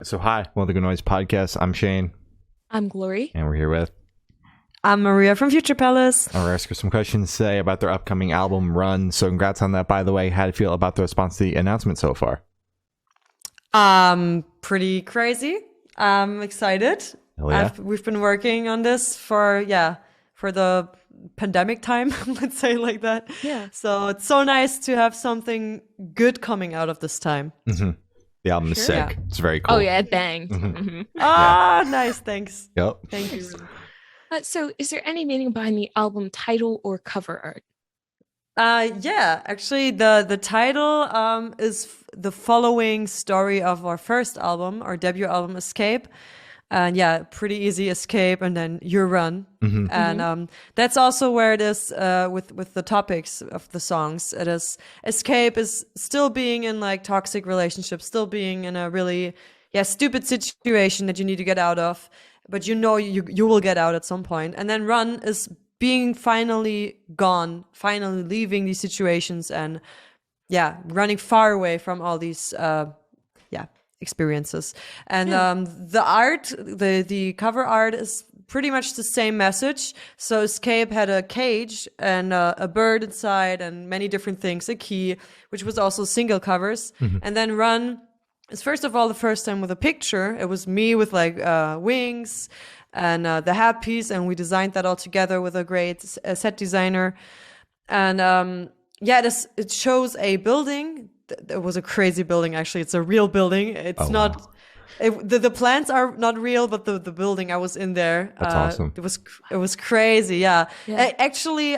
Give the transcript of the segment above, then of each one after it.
So hi, welcome to the Good Noise Podcast. I'm Shane. I'm Glory. And we're here with... I'm Maria from Future Palace. And we're asking some questions today about their upcoming album Run. So congrats on that, by the way. How do you feel about the response to the announcement so far? Pretty crazy. I'm excited. Hell yeah. We've been working on this for the pandemic time, let's say it like that. Yeah. So it's so nice to have something good coming out of this time. Mm-hmm. The album is sick. Yeah. It's very cool. Oh yeah, it banged. Mm-hmm. Nice. Thanks. Yep. Thank you. So, is there any meaning behind the album title or cover art? Actually, the title is the following story of our first album, our debut album, Escape. And pretty easy, Escape, and then Your Run. Mm-hmm. And that's also where it is with the topics of the songs. It is Escape is still being in like toxic relationships, still being in a really stupid situation that you need to get out of, but you know you will get out at some point. And then Run is being finally gone, finally leaving these situations and running far away from all these experiences. And the art, the cover art is pretty much the same message. So Escape had a cage and a bird inside and many different things, a key, which was also single covers. Mm-hmm. And then Run is first of all the first time with a picture. It was me with like wings and the hat piece, and we designed that all together with a great set designer. And it shows a building. It was a crazy building, actually. It's a real building. It's not... Wow. The plants are not real, but the building, I was in there. That's awesome. It was crazy, yeah. Actually,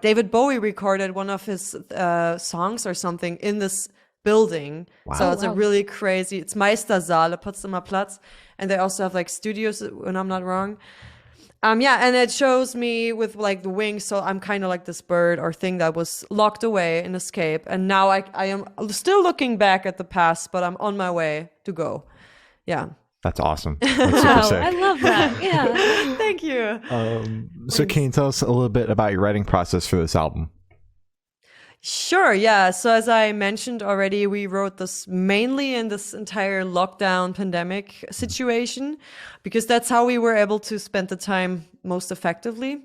David Bowie recorded one of his songs or something in this building. Wow. So it's a really crazy... It's Meistersaal, Potsdamer Platz. And they also have like studios, when I'm not wrong. And it shows me with like the wings, so I'm kind of like this bird or thing that was locked away in Escape, and now I am still looking back at the past, but I'm on my way to go. Yeah, that's awesome. That's super sick. I love that. Yeah, thank you. So can you tell us a little bit about your writing process for this album? Sure, yeah. So as I mentioned already, we wrote this mainly in this entire lockdown pandemic situation, because that's how we were able to spend the time most effectively.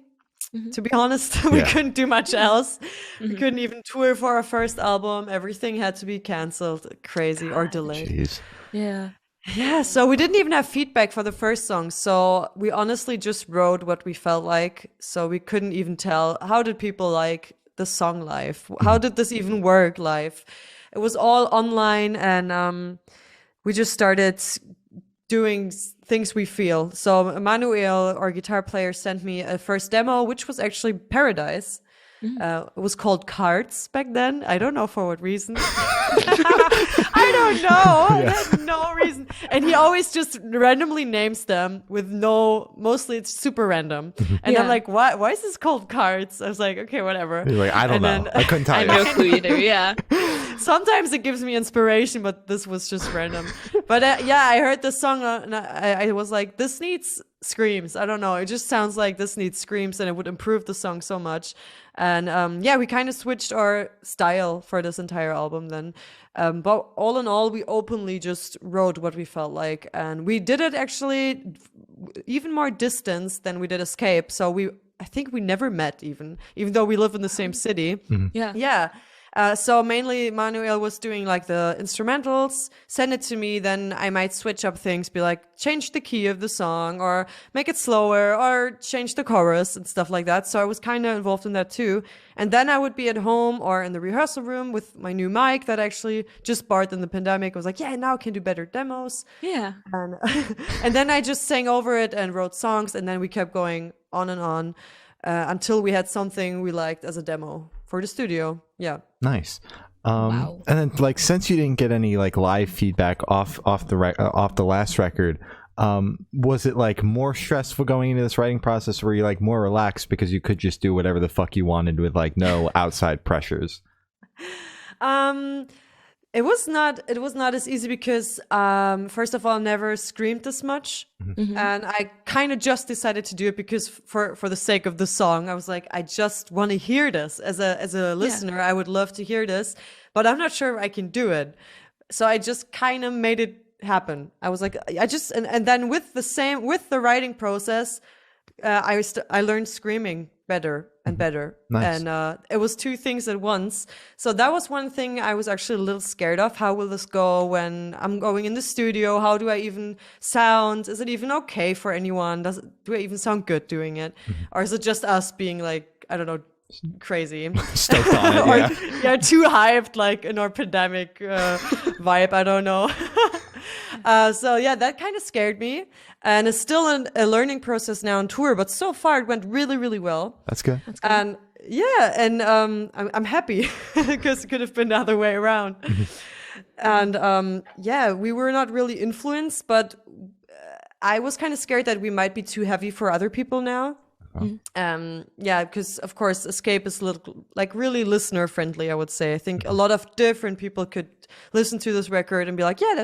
Mm-hmm. To be honest, we couldn't do much else. Mm-hmm. We couldn't even tour for our first album. Everything had to be canceled, crazy or delayed. Jeez. Yeah, so we didn't even have feedback for the first song. So we honestly just wrote what we felt like. So we couldn't even tell, how did people like the song live? How did this even work live? It was all online, and we just started doing things we feel. So Emmanuel, our guitar player, sent me a first demo, which was actually Paradise. It was called Cards back then. I don't know for what reason. I don't know. I had no reason. And he always just randomly names them with mostly it's super random. And I'm like, what? Why is this called Cards? I was like, okay, whatever. You're like, I don't know. I couldn't tell you. I have no clue either. Yeah. Sometimes it gives me inspiration, but this was just random. But I heard this song and I was like, this needs screams. I don't know. It just sounds like this needs screams, and it would improve the song so much. And we kind of switched our style for this entire album then. But all in all, we openly just wrote what we felt like. And we did it actually even more distance than we did Escape. So I think we never met even though we live in the same city. Mm-hmm. Yeah. So mainly Manuel was doing like the instrumentals, send it to me, then I might switch up things, be like, change the key of the song or make it slower or change the chorus and stuff like that. So I was kind of involved in that too. And then I would be at home or in the rehearsal room with my new mic that I actually just bought in the pandemic. I was like, now I can do better demos. Yeah. And then I just sang over it and wrote songs, and then we kept going on and on until we had something we liked as a demo for the studio. Yeah. Nice. Wow. And then, like, since you didn't get any like live feedback off the last record, was it like more stressful going into this writing process, or were you like more relaxed because you could just do whatever the fuck you wanted with like no outside pressures? It was not as easy because first of all, I never screamed this much. Mm-hmm. And I kind of just decided to do it because for the sake of the song, I was like, I just want to hear this as a listener. I would love to hear this, but I'm not sure if I can do it. so I just kind of made it happen. I was like, and then with the writing process, I learned screaming better and better. Nice. And it was two things at once. So that was one thing I was actually a little scared of. How will this go when I'm going in the studio? How do I even sound? Is it even okay for anyone? Do I even sound good doing it? Or is it just us being like, I don't know, crazy? Stoked on it, Or, yeah. too hyped, like in our pandemic vibe. I don't know. So yeah, that kind of scared me, and it's still a learning process now on tour. But so far, it went really, really well. That's good. And yeah, and I'm happy because it could have been the other way around. And yeah, we were not really influenced, but I was kind of scared that we might be too heavy for other people now. Yeah, because of course Escape is like really listener friendly, I would say. I think a lot of different people could listen to this record and be like, yeah,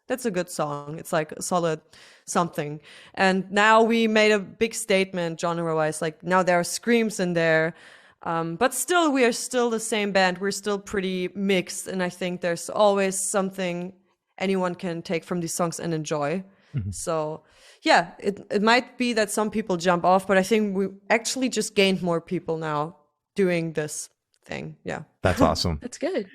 that's a good song. It's like a solid something. And now we made a big statement genre wise, like now there are screams in there. But still, we are still the same band. We're still pretty mixed, and I think there's always something anyone can take from these songs and enjoy. So yeah, it might be that some people jump off, but I think we actually just gained more people now doing this thing. Yeah. That's awesome. That's good.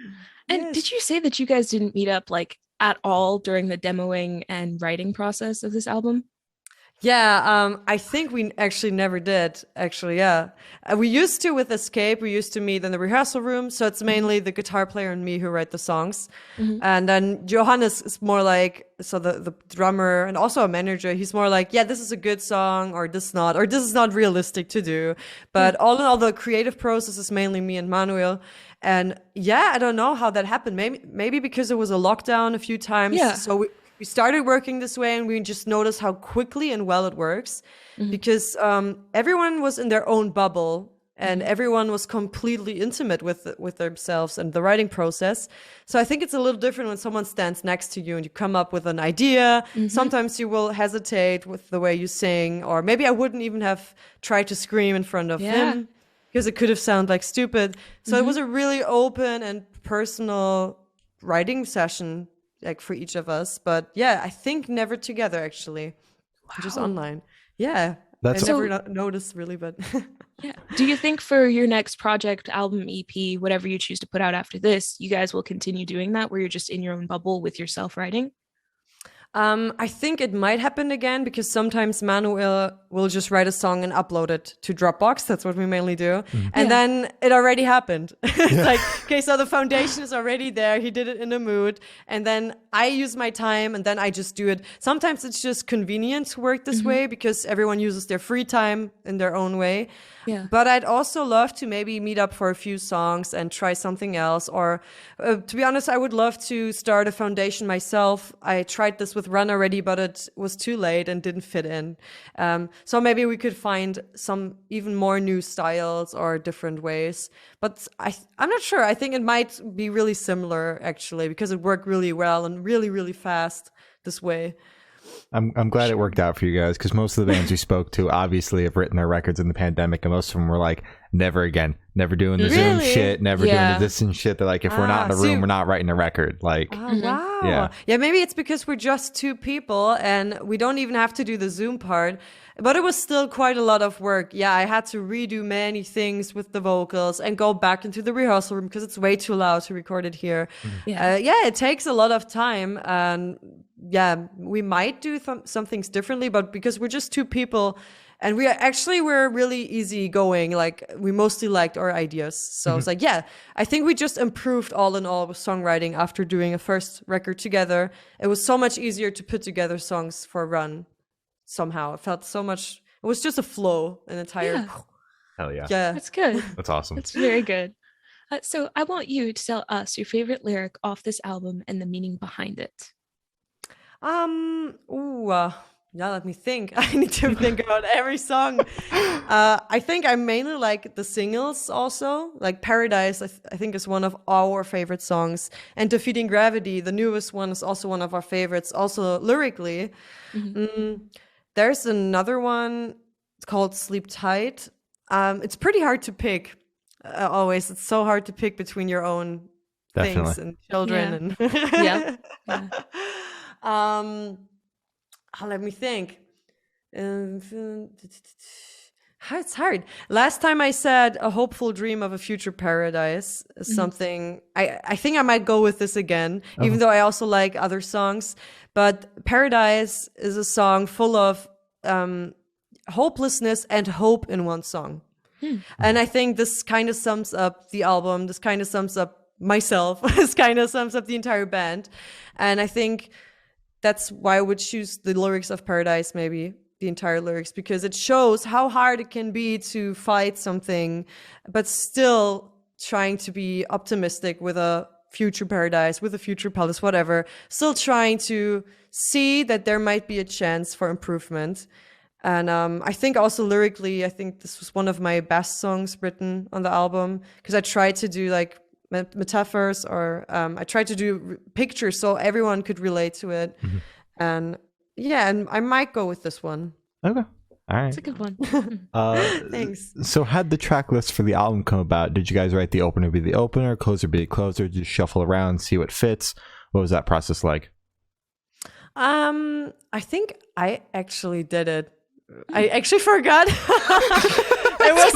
And Yes. did you say that you guys didn't meet up like at all during the demoing and writing process of this album? Yeah, I think we actually never did, actually, yeah. We used to with Escape, we used to meet in the rehearsal room, so it's mainly the guitar player and me who write the songs. And then Johannes is more like, so the drummer and also a manager, he's more like, yeah, this is a good song, or this is not realistic to do. But all in all, the creative process is mainly me and Manuel. And yeah, I don't know how that happened. Maybe because it was a lockdown a few times. Yeah. So we started working this way, and we just noticed how quickly and well it works, because everyone was in their own bubble, and everyone was completely intimate with themselves and the writing process. So I think it's a little different when someone stands next to you and you come up with an idea. Sometimes you will hesitate with the way you sing, or maybe I wouldn't even have tried to scream in front of him because it could have sounded like stupid. So it was a really open and personal writing session, like for each of us. But yeah, I think never together, actually. Just online. Yeah. That's I never noticed really, but Yeah. Do you think for your next project, album, EP, whatever you choose to put out after this, you guys will continue doing that where you're just in your own bubble with yourself writing? I think it might happen again, because sometimes Manuel will just write a song and upload it to Dropbox. That's what we mainly do. And then it already happened. It's like, okay, so the foundation is already there. He did it in a mood. And then I use my time, and then I just do it. Sometimes it's just convenient to work this way because everyone uses their free time in their own way. Yeah. But I'd also love to maybe meet up for a few songs and try something else. Or to be honest, I would love to start a foundation myself. I tried this with Run already, but it was too late and didn't fit in. So maybe we could find some even more new styles or different ways. But I'm not sure. I think it might be really similar, actually, because it worked really well and really, really fast this way. I'm glad it worked out for you guys, because most of the bands we spoke to obviously have written their records in the pandemic, and most of them were like, never again, never doing the Zoom Really? shit, never doing Yeah. the distance shit. They're like, if we're not in the room, so- we're not writing a record. Like, Oh, wow. Yeah, maybe it's because we're just two people and we don't even have to do the Zoom part. But it was still quite a lot of work. Yeah, I had to redo many things with the vocals and go back into the rehearsal room because it's way too loud to record it here. Yeah, it takes a lot of time. And yeah, we might do some things differently, but because we're just two people, and we're really easygoing. Like, we mostly liked our ideas. So it's like, yeah, I think we just improved all in all with songwriting after doing a first record together. It was so much easier to put together songs for Run somehow. It felt so much, it was just a flow, an entire, Yeah. hell yeah. yeah. That's good. That's awesome. That's very good. So I want you to tell us your favorite lyric off this album and the meaning behind it. Yeah, let me think. I need to think about every song. I think I mainly like the singles also. Like Paradise, I think is one of our favorite songs. And Defeating Gravity, the newest one, is also one of our favorites, also lyrically. There's another one, it's called Sleep Tight. It's pretty hard to pick, always. It's so hard to pick between your own Definitely. things and children and Yeah. let me think. It's hard. Last time I said a hopeful dream of a future paradise is something I think I might go with this again, even though I also like other songs. But Paradise is a song full of hopelessness and hope in one song. And I think this kind of sums up the album. This kind of sums up myself. This kind of sums up the entire band. And I think that's why I would choose the lyrics of Paradise, maybe the entire lyrics, because it shows how hard it can be to fight something, but still trying to be optimistic with a future paradise, with a future palace, whatever. Still trying to see that there might be a chance for improvement. And I think also lyrically, I think this was one of my best songs written on the album, because I tried to do like metaphors, or I tried to do pictures so everyone could relate to it. And yeah, and I might go with this one. Okay. All right. It's a good one. Thanks. So how'd the track list for the album come about? Did you guys write the opener be the opener, closer be the closer, just shuffle around, see what fits? What was that process like? I think I actually did it. I actually forgot. It was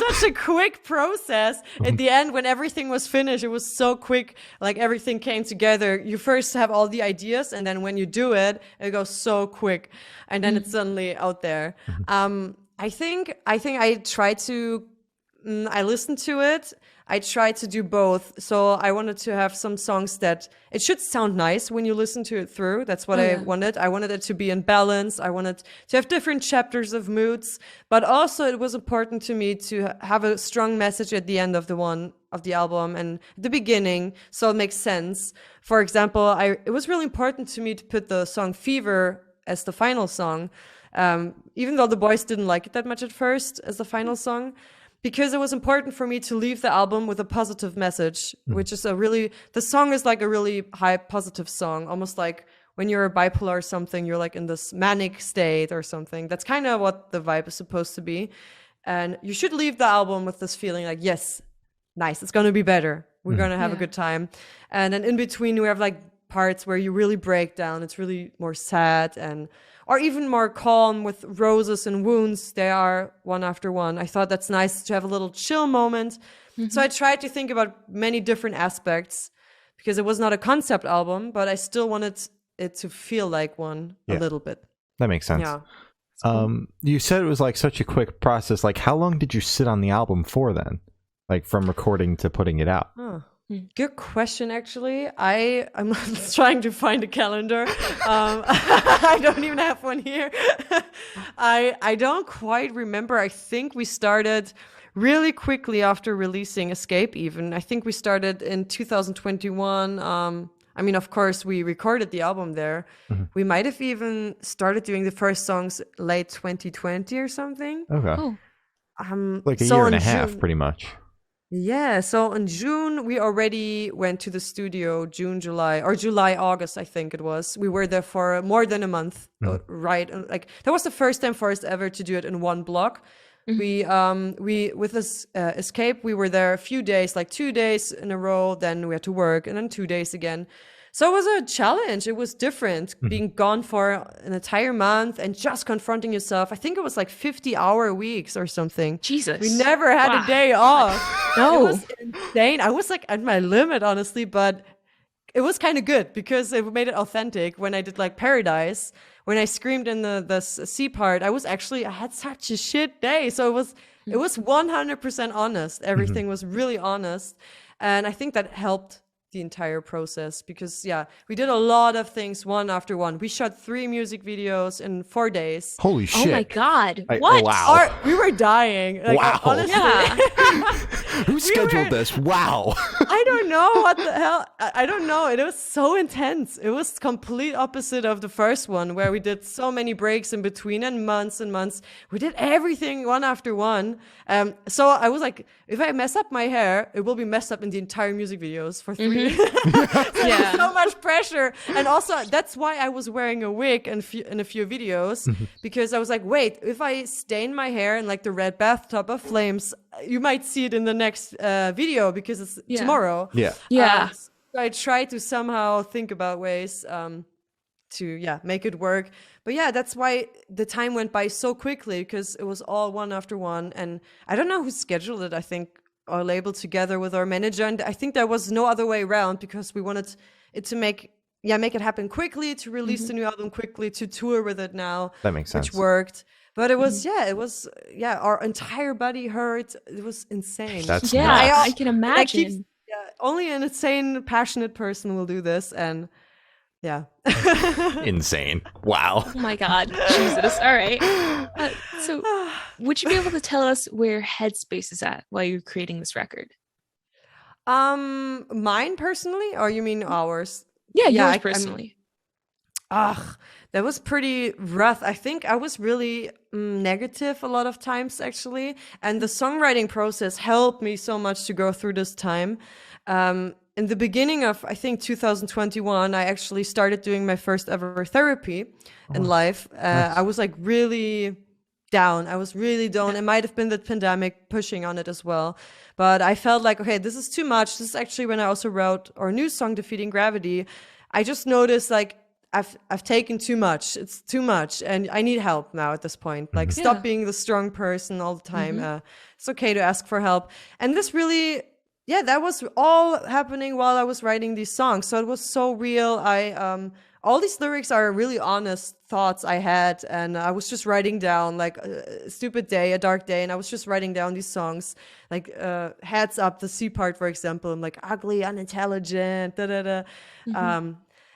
such a quick process. At the end, when everything was finished, it was so quick. Like everything came together. You first have all the ideas, and then when you do it, it goes so quick, and then it's suddenly out there. I think I tried to. I listened to it. I tried to do both. So I wanted to have some songs that it should sound nice when you listen to it through. That's what I wanted. I wanted it to be in balance. I wanted to have different chapters of moods, but also it was important to me to have a strong message at the end of the album and the beginning, so it makes sense. For example, it was really important to me to put the song Fever as the final song, even though the boys didn't like it that much at first as the final song, because it was important for me to leave the album with a positive message, which is the song is like a really high positive song, almost like when you're bipolar or something, you're like in this manic state or something. That's kind of what the vibe is supposed to be. And you should leave the album with this feeling like, yes, nice, it's going to be better. We're going to have a good time. And then in between, we have like parts where you really break down. It's really more sad or even more calm with roses and wounds. They are one after one. I thought that's nice to have a little chill moment. So I tried to think about many different aspects, because it was not a concept album, but I still wanted it to feel like one a little bit. That makes sense. Yeah. You said it was like such a quick process. Like, how long did you sit on the album for then? Like from recording to putting it out? Good question, actually. I'm trying to find a calendar. I don't even have one here. I don't quite remember. I think we started really quickly after releasing Escape even. I think we started in 2021. I mean, of course, we recorded the album there. We might have even started doing the first songs late 2020 or something. Okay. Oh. Like a year and a half, pretty much. Yeah, so in June, we already went to the studio, July, August, I think it was. We were there for more than a month, right? Like, that was the first time for us ever to do it in one block. We with this Escape, we were there a few days, like 2 days in a row, then we had to work, and then 2 days again. So it was a challenge. It was different being gone for an entire month and just confronting yourself. I think it was like 50-hour weeks or something. Jesus. We never had a day off. No. It was insane. I was like at my limit, honestly, but it was kind of good because it made it authentic. When I did like Paradise, when I screamed in the C part, I had such a shit day. So it was 100% honest. Everything was really honest. And I think that helped the entire process, because we did a lot of things one after one. We shot 3 music videos in 4 days. Holy shit. Oh my god. Oh, What? wow. We were dying. Like, Wow. honestly. Yeah. Who scheduled this? Wow. I don't know what the hell. I don't know. It was so intense. It was complete opposite of the first one, where we did so many breaks in between and months. We did everything one after one. So I was like, if I mess up my hair, it will be messed up in the entire music videos for 3. Yeah. So much pressure. And also, that's why I was wearing a wig in a few videos, because I was like, wait, if I stain my hair in like the red bathtub of flames, you might see it in the next video because it's tomorrow. Yeah. So I try to somehow think about ways to make it work. But yeah, that's why the time went by so quickly, because it was all one after one. And I don't know who scheduled it. I think our label together with our manager. And I think there was no other way around, because we wanted it to make it happen quickly, to release the new album quickly, to tour with it now. That makes sense. Which worked. But it was, our entire body hurt. It was insane. That's Yeah, nuts. I can imagine. Only an insane, passionate person will do this. And yeah. Insane. Wow. Oh my God. Jesus. All right. So would you be able to tell us where Headspace is at while you're creating this record? Mine personally, or you mean ours? Yeah, yours personally. That was pretty rough. I think I was really negative a lot of times, actually. And the songwriting process helped me so much to go through this time. In the beginning of, I think, 2021, I actually started doing my first ever therapy in life. I was like really down. I was really down. It might have been the pandemic pushing on it as well. But I felt like, okay, this is too much. This is actually when I also wrote our new song, Defeating Gravity. I just noticed like, I've taken too much. It's too much. And I need help now at this point. Like, stop being the strong person all the time. It's okay to ask for help. And this really, that was all happening while I was writing these songs. So it was so real. All these lyrics are really honest thoughts I had. And I was just writing down like a stupid day, a dark day. And I was just writing down these songs, like Heads Up, the C part, for example. I'm like ugly, unintelligent,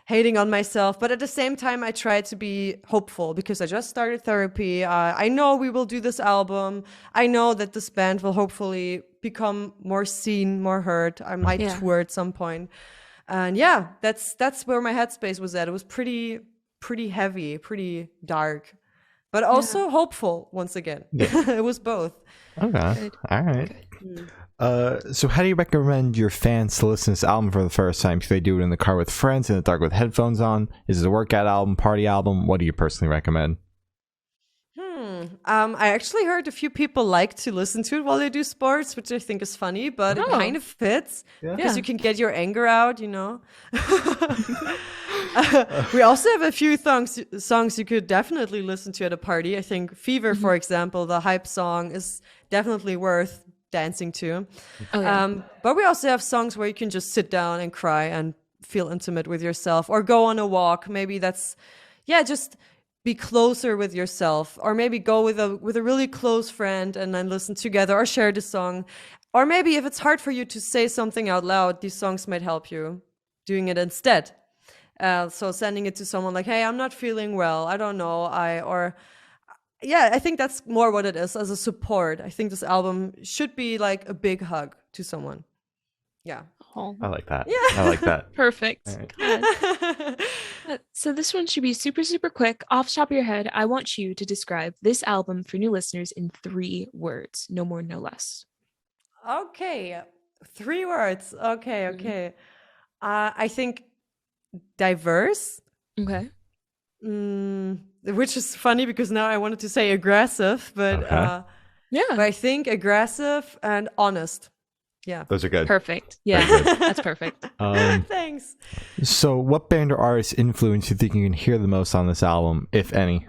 hating on myself. But at the same time, I tried to be hopeful, because I just started therapy. I know we will do this album. I know that this band will hopefully become more seen, more heard. I might tour at some point. And that's where my headspace was at. It was pretty heavy, pretty dark, but also hopeful once again. It was both. Okay. Good. All right. So how do you recommend your fans to listen to this album for the first time? Should they do it in the car with friends, in the dark with headphones on? Is it a workout album, party album? What do you personally recommend? I actually heard a few people like to listen to it while they do sports, which I think is funny, but it kind of fits because you can get your anger out, you know. We also have a few songs you could definitely listen to at a party. I think Fever, for example, the hype song, is definitely worth dancing to. But we also have songs where you can just sit down and cry and feel intimate with yourself, or go on a walk. Maybe that's just be closer with yourself, or maybe go with a really close friend and then listen together, or share the song. Or maybe if it's hard for you to say something out loud, these songs might help you doing it instead. So sending it to someone like, hey, I'm not feeling well, I don't know, I think that's more what it is, as a support. I think this album should be like a big hug to someone. Yeah. Oh. I like that. Yeah. I like that. Perfect. Right. So this one should be super, super quick. Off the top of your head, I want you to describe this album for new listeners in 3 words. No more, no less. Okay. 3 words. Okay. I think diverse. Okay. Which is funny because now I wanted to say aggressive, but but I think aggressive and honest. Yeah. Those are good. Perfect. Yeah, that's perfect. Thanks. So what band or artist influence you think you can hear the most on this album, if any?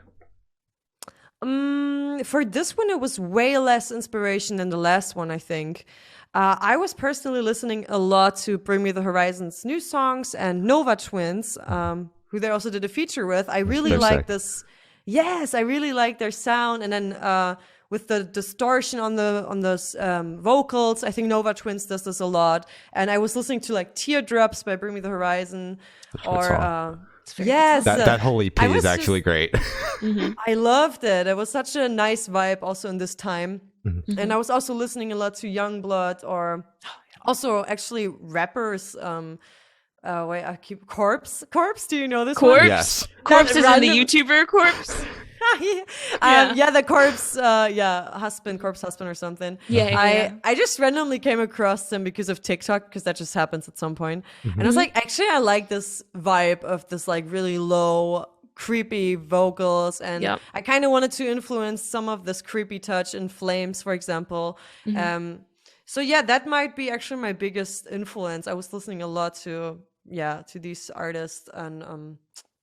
For this one, it was way less inspiration than the last one, I think. I was personally listening a lot to Bring Me the Horizon's new songs and Nova Twins, who they also did a feature with. I really like this. Yes, I really like their sound. And then with the distortion on those vocals, I think Nova Twins does this a lot. And I was listening to like Teardrops by Bring Me the Horizon. Yes, that whole EP is actually great. I loved it. It was such a nice vibe also in this time. And I was also listening a lot to Youngblood or Also, actually, rappers. Wait, I keep Corpse. Corpse. Do you know this Corpse. one? Yes. Corpse is in the random- YouTuber Corpse. Yeah, the corpse, corpse husband or something. Yeah. I just randomly came across them because of TikTok, because that just happens at some point. And I was like, actually, I like this vibe of this like really low, creepy vocals, and I kind of wanted to influence some of this creepy touch in Flames, for example. So yeah, that might be actually my biggest influence. I was listening a lot to these artists and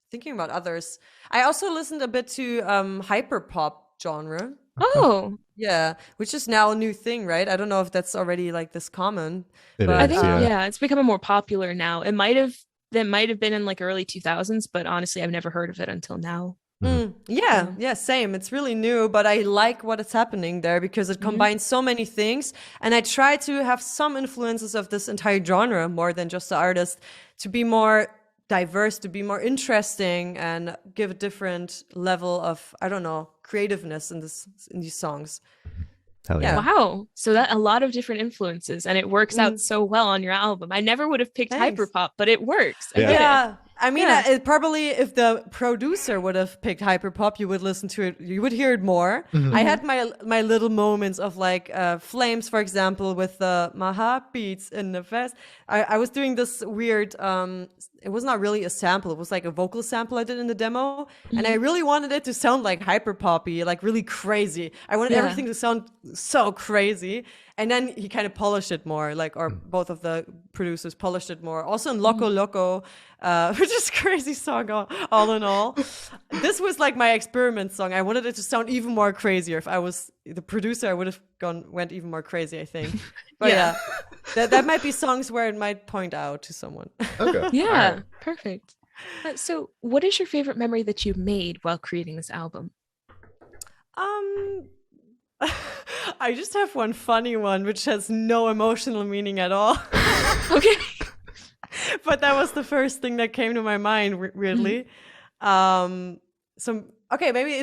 thinking about others. I also listened a bit to hyperpop genre. Oh, Yeah, which is now a new thing, right? I don't know if that's already like this common. It but, I is, think yeah. it's becoming more popular now. That might have been in like early 2000s, but honestly, I've never heard of it until now. Yeah, same. It's really new, but I like what is happening there because it combines so many things. And I try to have some influences of this entire genre more than just the artist to be more diverse, to be more interesting, and give a different level of, I don't know, creativeness in these songs. Hell yeah. Wow. So that a lot of different influences, and it works out so well on your album. I never would have picked Thanks. hyperpop, but it works. I Yeah. get it. Yeah. I mean, it probably if the producer would have picked hyperpop, you would listen to it, you would hear it more. I had my little moments of like Flames, for example, with the my heart beats in the fest. I was doing this weird. It was not really a sample; it was like a vocal sample I did in the demo, and I really wanted it to sound like hyperpoppy, like really crazy. I wanted everything to sound so crazy. And then he kind of polished it more, like, or both of the producers polished it more. Also in Loco Loco, which is a crazy song all in all. This was like my experiment song. I wanted it to sound even more crazier. If I was the producer, I would have went even more crazy, I think. But yeah, that might be songs where it might point out to someone. Okay. Yeah, Alright. perfect. So, what is your favorite memory that you made while creating this album? I just have one funny one, which has no emotional meaning at all. Okay. But that was the first thing that came to my mind, weirdly. Maybe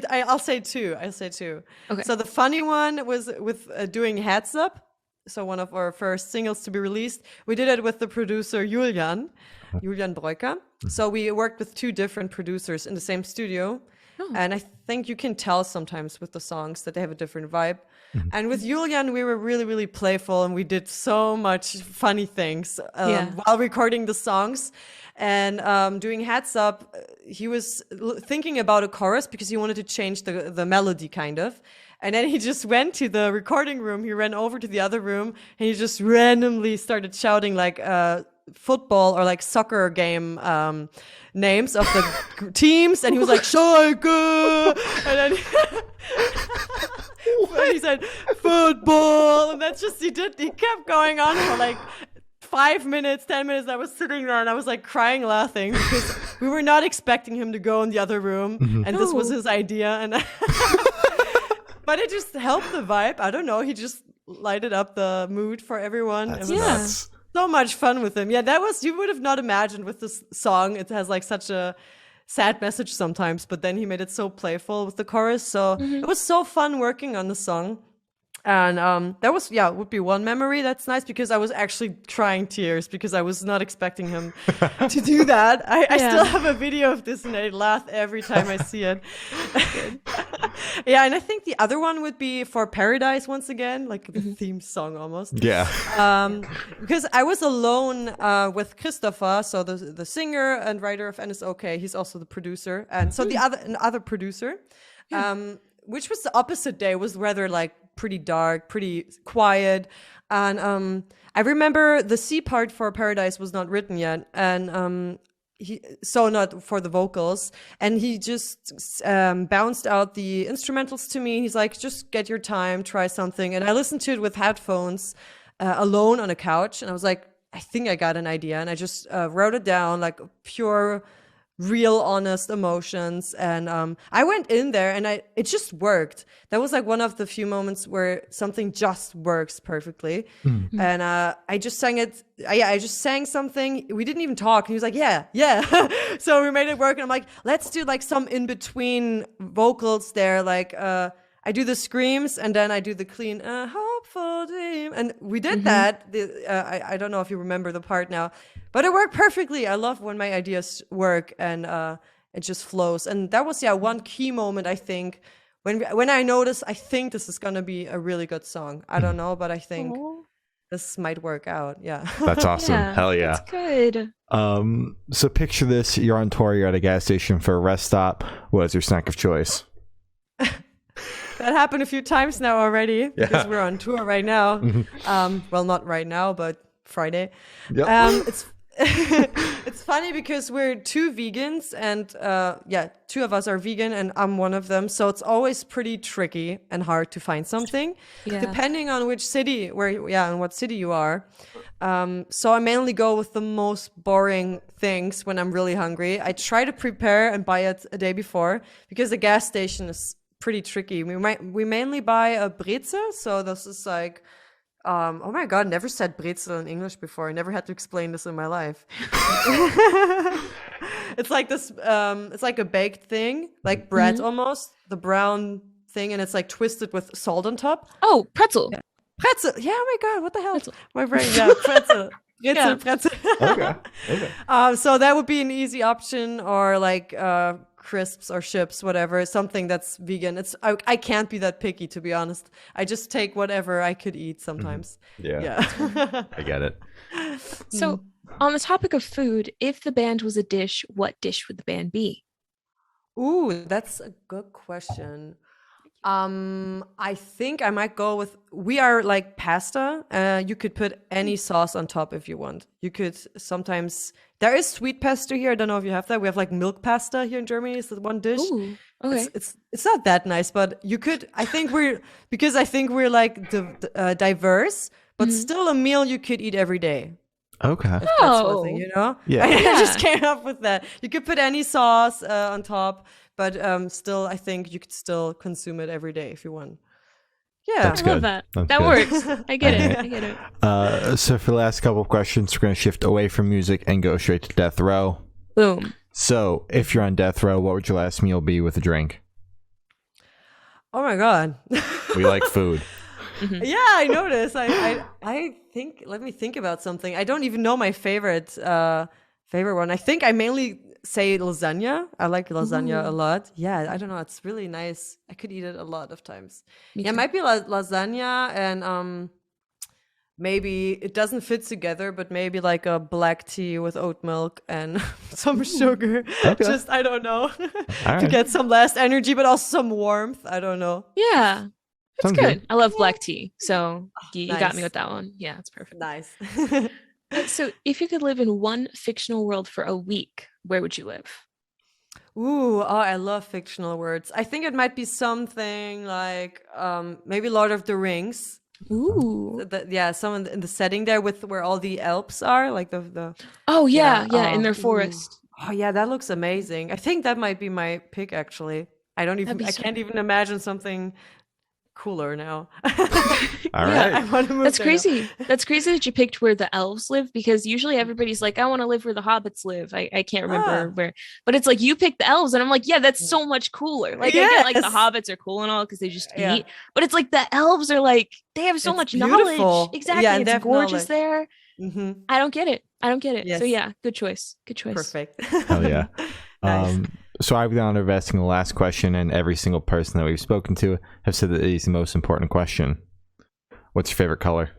I'll say two. Okay. So the funny one was with doing Heads Up. So one of our first singles to be released. We did it with the producer Julian Breuker. So we worked with two different producers in the same studio. And I think you can tell sometimes with the songs that they have a different vibe. And with Julian, we were really, really playful, and we did so much funny things while recording the songs. And doing Heads Up, he was thinking about a chorus because he wanted to change the melody, kind of. And then he just went to the recording room. He ran over to the other room, and he just randomly started shouting like football or like soccer game names of the teams, and he was like Schalke, and then he said football, and that's just he kept going on for like 5 minutes, 10 minutes. I was sitting there and I was like crying, laughing because we were not expecting him to go in the other room, and this was his idea, and but it just helped the vibe. I don't know, he just lighted up the mood for everyone. That's it was nuts. so much fun with him. Yeah, that was, you would have not imagined with this song. It has like such a sad message sometimes, but then he made it so playful with the chorus. So it was so fun working on the song. And that was, would be one memory that's nice, because I was actually crying tears because I was not expecting him to do that. I still have a video of this and I laugh every time I see it. Yeah, and I think the other one would be For Paradise once again, like the theme song almost. Yeah. Because I was alone with Christopher, so the singer and writer of NSOK. He's also the producer, and so the other producer, which was the opposite day, was rather like pretty dark, pretty quiet, and I remember the C part for Paradise was not written yet, and so not for the vocals, and he just bounced out the instrumentals to me. He's like, just get your time, try something. And I listened to it with headphones alone on a couch, and I was like, I think I got an idea. And I just wrote it down, like pure, real, honest emotions. And I went in there and it just worked. That was like one of the few moments where something just works perfectly. And I just sang it. I just sang something. We didn't even talk. He was like, yeah. So we made it work. And I'm like, let's do like some in between vocals there. Like, I do the screams and then I do the clean hopeful dream, and we did that. I don't know if you remember the part now, but it worked perfectly. I love when my ideas work and it just flows. And that was one key moment, I think, when I noticed I think this is gonna be a really good song. I don't know, but I think this might work out. Yeah. That's awesome. Yeah, Hell yeah. that's good. So picture this: you're on tour, you're at a gas station for a rest stop. What is your snack of choice? That happened a few times now already because we're on tour right now. Well, not right now, but Friday. Yep. It's funny because we're two vegans and two of us are vegan and I'm one of them. So it's always pretty tricky and hard to find something depending on which city and what city you are. So I mainly go with the most boring things when I'm really hungry. I try to prepare and buy it a day before because the gas station is pretty tricky. We mainly buy a brezel. So this is like, oh my God, never said brezel in English before. I never had to explain this in my life. It's like this, it's like a baked thing, like bread almost, the brown thing, and it's like twisted with salt on top. Oh, pretzel. Yeah. Pretzel. Yeah, oh my God, what the hell? Pretzel. My brain, pretzel. Pretzel. Okay. So that would be an easy option, or like crisps or chips, whatever, something that's vegan. I can't be that picky, to be honest. I just take whatever I could eat sometimes. Yeah. I get it. So on the topic of food, if the band was a dish, what dish would the band be? Ooh, that's a good question. I think I might go with, we are like pasta. You could put any sauce on top if you want. You could sometimes, there is sweet pasta here. I don't know if you have that. We have like milk pasta here in Germany. It's the one dish. Ooh, okay. It's not that nice, but you could, I think we're like diverse, but still a meal you could eat every day. Okay. If that's one thing, you know? Yeah. I just came up with that. You could put any sauce on top, but still, I think you could still consume it every day if you want. Yeah. That's I love good. that. That's That good. works. I get it. I get it. So for the last couple of questions, we're going to shift away from music and go straight to death row. Boom. So if you're on death row, what would your last meal be with a drink? Oh my God. We like food. Yeah, I noticed. I think, let me think about something. I don't even know my favorite one. I think I mainly say lasagna. I like lasagna a lot. Yeah, I don't know. It's really nice. I could eat it a lot of times. Me Yeah, it too. might be lasagna and maybe it doesn't fit together, but maybe like a black tea with oat milk and some sugar. Okay. Just, I don't know, All to right. get some last energy, but also some warmth. I don't know. Yeah. It's Sounds good. good. I love black tea. So you got nice. me with that one. Yeah, it's perfect. Nice. So if you could live in one fictional world for a week, where would you live? Ooh, oh, I love fictional words. I think it might be something like maybe Lord of the Rings. Ooh. Some in the setting there with where all the Alps are, like the Oh yeah, Yeah, in their ooh. forest. Oh yeah, that looks amazing. I think that might be my pick actually. I be so can't even imagine something cooler now. All Yeah, right. I want to move That's there now. crazy. That's crazy that you picked where the elves live, because usually everybody's like, I want to live where the hobbits live. I can't remember where, but it's like you picked the elves, and I'm like, yeah, that's so much cooler. Like I get like the Yes. hobbits are cool and all because they just Yeah. eat, but it's like the elves are like they have so It's much beautiful. knowledge. Exactly, Yeah, and they it's have gorgeous knowledge. there. Mhm. I don't get it. Yes. So yeah, good choice. Good choice. Perfect. Hell yeah. Nice. So I have the honor of asking the last question, and every single person that we've spoken to have said that it is the most important question. What's your favorite color?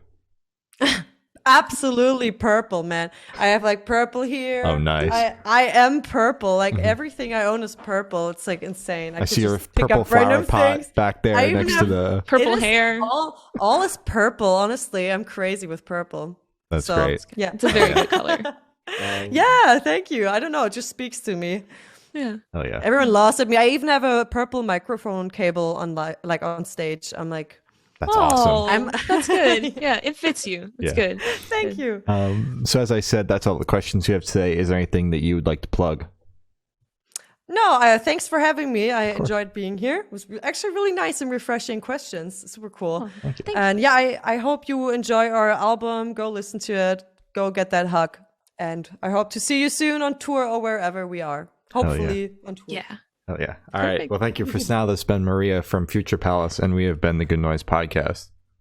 Absolutely purple, man. I have like purple here. Oh, nice. I am purple. Like everything I own is purple. It's like insane. I could see your just pick purple up random flower pot things. back there I even next to have- the. Purple It is hair. All is purple. Honestly, I'm crazy with purple. That's So, great. Yeah. It's a very good color. Yeah. Thank you. I don't know. It just speaks to me. Yeah. Hell yeah. Everyone laughs at me. I even have a purple microphone cable on like on stage. I'm like, That's awesome. I'm- That's good. Yeah, it fits you. It's Yeah. good. thank you. So as I said, that's all the questions you have today. Is there anything that you would like to plug? No, thanks for having me. I enjoyed being here. It was actually really nice and refreshing questions. Super cool. Thank you. And yeah, I hope you enjoy our album. Go listen to it. Go get that hug. And I hope to see you soon on tour or wherever we are. yeah. Hopefully on tour. Yeah. Oh yeah. All right. Perfect. Well, thank you for now. This has been Maria from Future Palace, and we have been the Good Noise Podcast.